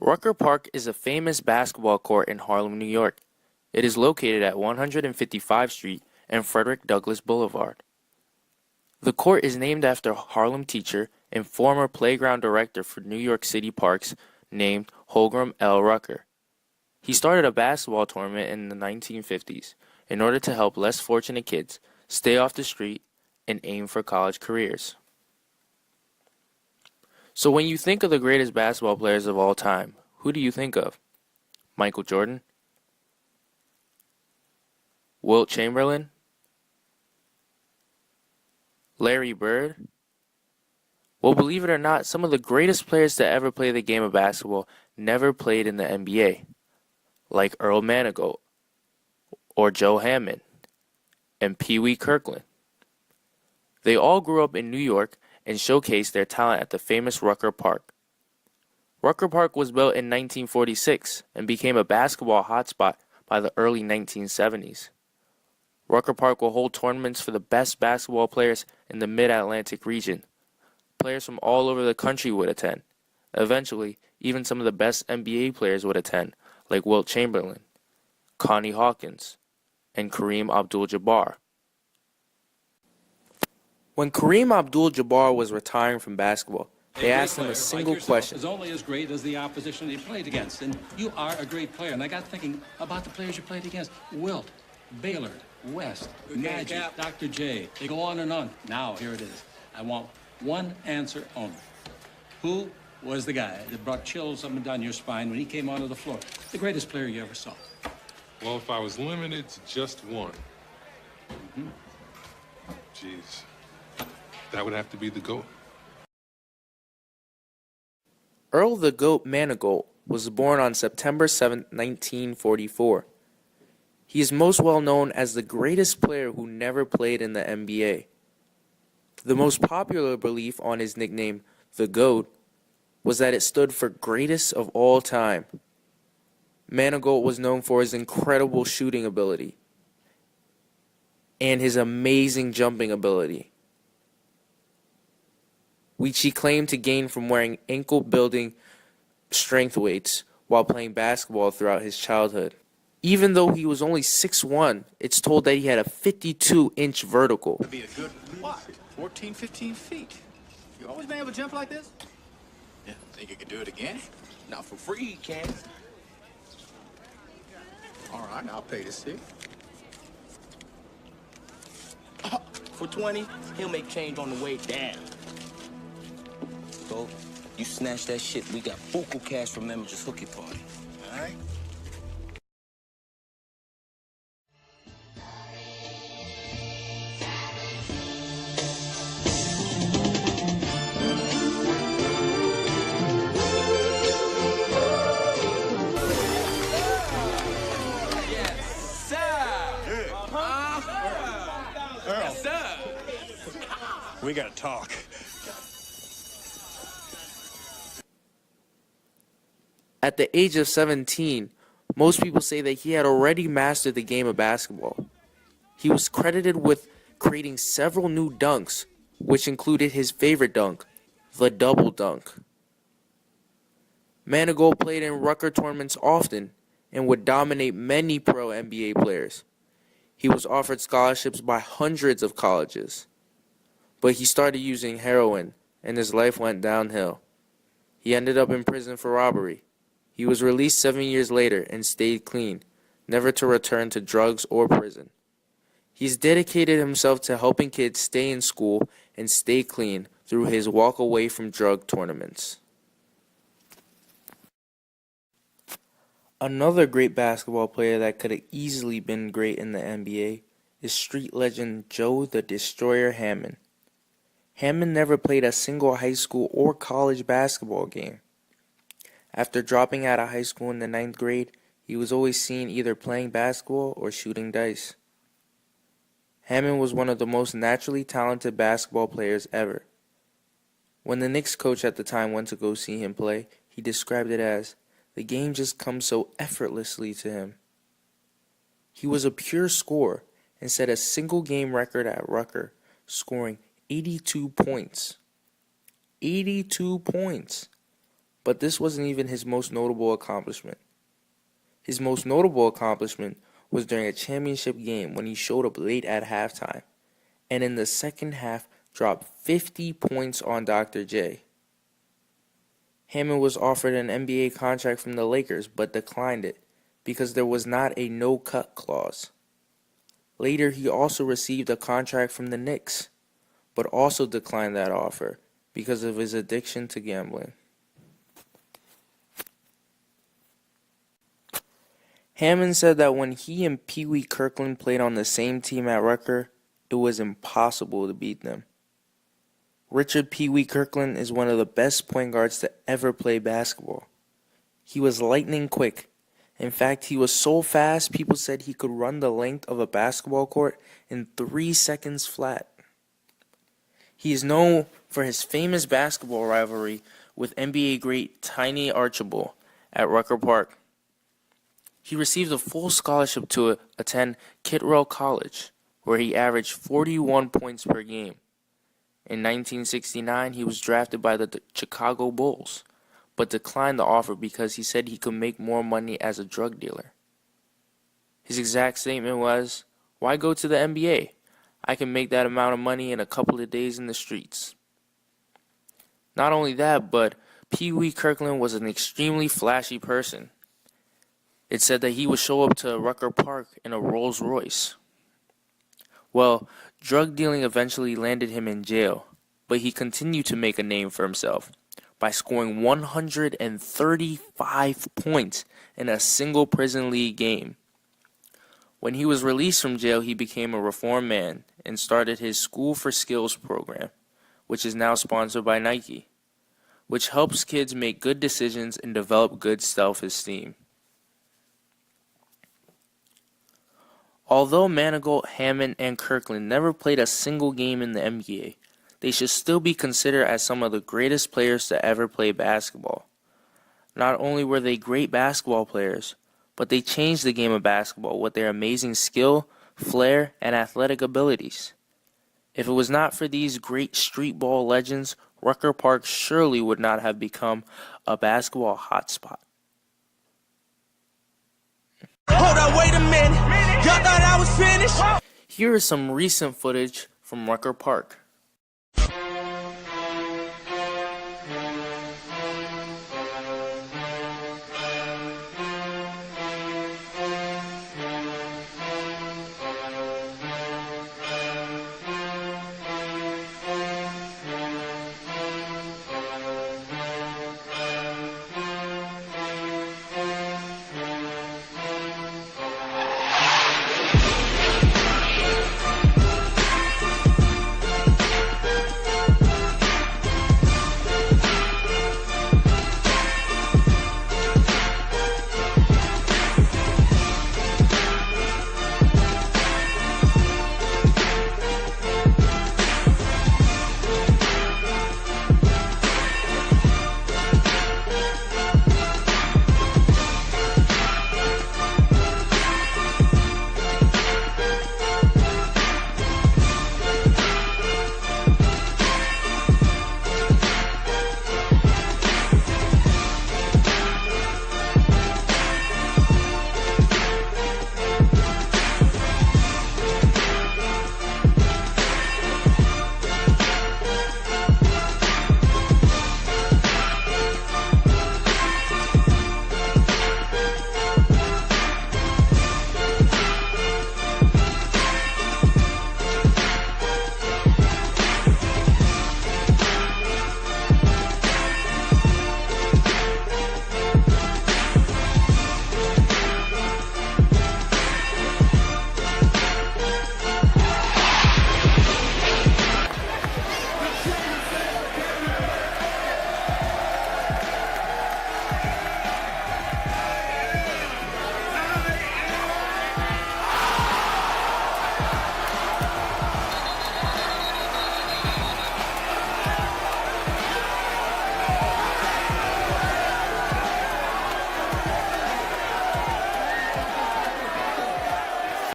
Rucker Park is a famous basketball court in Harlem, New York. It is located at 155th Street and Frederick Douglass Boulevard. The court is named after Harlem teacher and former playground director for New York City Parks named Holgram L. Rucker. He started a basketball tournament in the 1950s in order to help less fortunate kids stay off the street and aim for college careers. So when you think of the greatest basketball players of all time, who do you think of? Michael Jordan? Wilt Chamberlain? Larry Bird? Well, believe it or not, some of the greatest players to ever play the game of basketball never played in the NBA, like Earl Manigault, or Joe Hammond, and Pee Wee Kirkland. They all grew up in New York and showcased their talent at the famous Rucker Park. Rucker Park was built in 1946 and became a basketball hotspot by the early 1970s. Rucker Park will hold tournaments for the best basketball players in the Mid-Atlantic region. Players from all over the country would attend. Eventually, even some of the best NBA players would attend, like Wilt Chamberlain, Connie Hawkins, and Kareem Abdul-Jabbar. When Kareem Abdul-Jabbar was retiring from basketball, they asked him a single question. Is only as great as the opposition he played against, and you are a great player. And I got thinking about the players you played against: Wilt, Baylor, West, Magic, Dr. J. They go on and on. Now here it is. I want one answer only. Who was the guy that brought chills up and down your spine when he came onto the floor? The greatest player you ever saw. Well, if I was limited to just one, geez, that would have to be the GOAT. Earl the Goat Manigault was born on September 7, 1944. He is most well known as the greatest player who never played in the NBA. The most popular belief on his nickname, the GOAT, was that it stood for greatest of all time. Manigault was known for his incredible shooting ability and his amazing jumping ability, which he claimed to gain from wearing ankle-building strength weights while playing basketball throughout his childhood. Even though he was only 6'1", it's told that he had a 52-inch vertical. Be a good, what, 14, 15 feet. You always been able to jump like this? Yeah, think you could do it again? Not for free, you can't. All right, I'll pay to see. For 20, he'll make change on the way down. So, you snatch that shit, we got buku cash for members' hooky party. All right. We gotta talk. At the age of 17, most people say that he had already mastered the game of basketball. He was credited with creating several new dunks, which included his favorite dunk, the double dunk. Manigault played in Rucker tournaments often and would dominate many pro NBA players. He was offered scholarships by hundreds of colleges. But he started using heroin, and his life went downhill. He ended up in prison for robbery. He was released 7 years later and stayed clean, never to return to drugs or prison. He's dedicated himself to helping kids stay in school and stay clean through his walk away from drug tournaments. Another great basketball player that could have easily been great in the NBA is street legend Joe the Destroyer Hammond. Hammond never played a single high school or college basketball game. After dropping out of high school in the 9th grade, he was always seen either playing basketball or shooting dice. Hammond was one of the most naturally talented basketball players ever. When the Knicks coach at the time went to go see him play, he described it as, the game just comes so effortlessly to him. He was a pure scorer and set a single game record at Rucker, scoring 82 points. 82 points. But this wasn't even his most notable accomplishment. His most notable accomplishment was during a championship game when he showed up late at halftime, and in the second half dropped 50 points on Dr. J. Hammond was offered an NBA contract from the Lakers but declined it because there was not a no-cut clause. Later, he also received a contract from the Knicks, but also declined that offer because of his addiction to gambling. Hammond said that when he and Pee Wee Kirkland played on the same team at Rucker, it was impossible to beat them. Richard Pee Wee Kirkland is one of the best point guards to ever play basketball. He was lightning quick. In fact, he was so fast, people said he could run the length of a basketball court in 3 seconds flat. He is known for his famous basketball rivalry with NBA great Tiny Archibald at Rucker Park. He received a full scholarship to attend Kittrell College, where he averaged 41 points per game. In 1969, he was drafted by the Chicago Bulls, but declined the offer because he said he could make more money as a drug dealer. His exact statement was, "Why go to the NBA? I can make that amount of money in a couple of days in the streets." Not only that, but Pee Wee Kirkland was an extremely flashy person. It said that he would show up to Rucker Park in a Rolls Royce. Well, drug dealing eventually landed him in jail, but he continued to make a name for himself by scoring 135 points in a single prison league game. When he was released from jail, he became a reformed man and started his School for Skills program, which is now sponsored by Nike, which helps kids make good decisions and develop good self-esteem. Although Manigault, Hammond, and Kirkland never played a single game in the NBA, they should still be considered as some of the greatest players to ever play basketball. Not only were they great basketball players, but they changed the game of basketball with their amazing skill, flair, and athletic abilities. If it was not for these great street ball legends, Rucker Park surely would not have become a basketball hotspot. Hold on, wait a minute. Y'all thought I was finished? Here is some recent footage from Rucker Park.